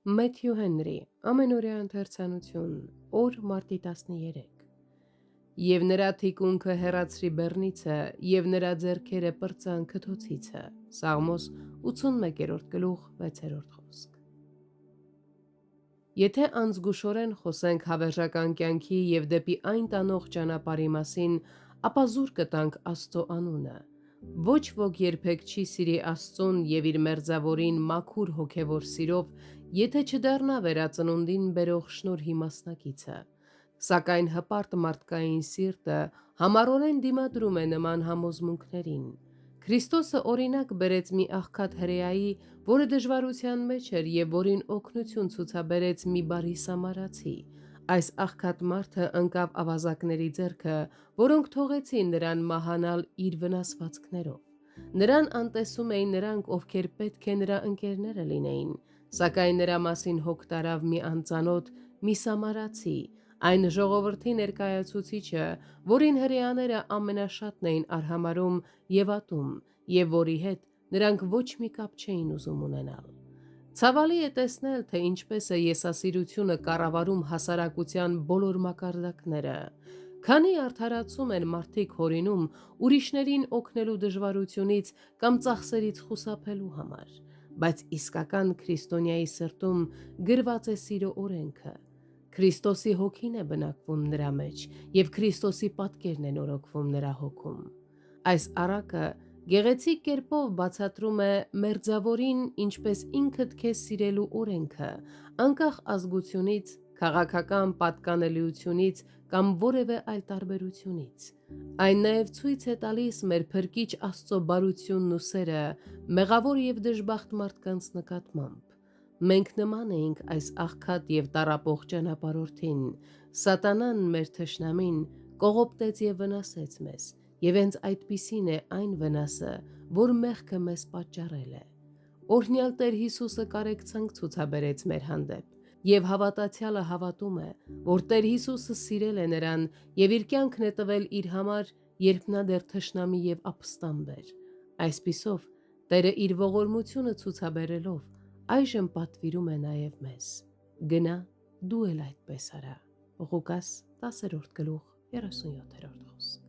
Մեթյու Հենրի, ամենօրյա ընթերցանություն, օր մարտի 13 Եվ նրա թիկունքը հեռացրի բեռնիցը, և նրա ձեռքերը պրծան քթոցիցը։ Սաղմոս 81 գլուխ 6 խոսք։ Եթե անզգուշորեն խոսենք հավերժական կյանքի և դեպի այն տանող ճանապարհի մասին, ապա զուր կտանք Աստծո անունը։ Ոչ ոք երբեք չի սիրի Աստծուն և իր մերձավորին մաքուր հոգևոր սիրով, եթե չդառնա վերածնունդին բերող շնորհի մասնակիցը։ Սակայն հպարտ մարդկային սիրտը համառորեն դիմադրում է նման համոզմունքներին։ Քրիստոսը օրինակ բերեց մի աղքատ հրեայի, որը դժվարության մեջ էր և որին օգնություն ցուցաբերեց մի բարի սամարացի։ Այս աղքատ մարդը ընկավ ավազակների ձեռքը, որոնք թողեցին նրան մահանալ իր վնասվածքներով։ Նրան անտեսում էին նրանք, ովքեր պետք է նրա ընկերները լինեին, սակայն նրա մասին հոգ տարավ մի անծանոթ, մի սամարացի, այն ժողովրդի ներկայացուցիչը, որին հրեաները ամենաշատն էին արհամարհում և ատում, և որի հետ նրանք ոչ մի կապ չէին ուզում ունենալ։ Ցավալի է տեսնել, թե ինչպես է եսասիրությունը կառավարում հասարակության բոլոր մակարդակները։ Քանի արդարացում են մարդիկ հորինում ուրիշներին օգնելու դժվարությունից կամ ծախսերից խուսափելու համար, բայց իսկական քրիստոնյայի սրտում գրված է սիրո օրենքը։ Քրիստոսի հոգին է բնակվում նրա մեջ, և Քրիստոսի պատկերն է նորոգվում նրա հոգում։ Այս առակը գեղեցիկ կերպով բացատրում է մերձավորին ինչպես ինքդ քեզ սիրելու օրենքը, անկախ ազգությունից, քաղաքական պատկանելիությունից կամ որևէ այլ տարբերությունից։ Այն նաև ցույց է տալիս մեր Փրկիչ Աստծո բարությունն ու սերը մեղավոր և դժբախտ մարդկանց նկատմամբ։ Մենք նման էինք այս աղքատ և տառապող ճանապարհորդին։ Սատանան, մեր թշնամին, կողոպտեց և վնասեց մեզ, և հենց այդպիսին է այն վնասը, որ մեղքը մեզ պատճառել է։ Օրհնյալ Տեր Հիսուսը կարեկցանք ցուցաբերեց մեր հանդեպ, և հավատացյալը հավատում է, որ Տեր Հիսուսը սիրել է նրան և իր կյանքն է տվել իր համար, երբ նա դեռ թշնամի և ապստամբ էր։ Այսպիսով, Տերը իր ողորմությունը ցուցաբերելով, այժմ պատվիրում է նաև մեզ. գնա, դու էլ այդպես արա։ Ղուկաս 10 գլուխ 37 խոսք։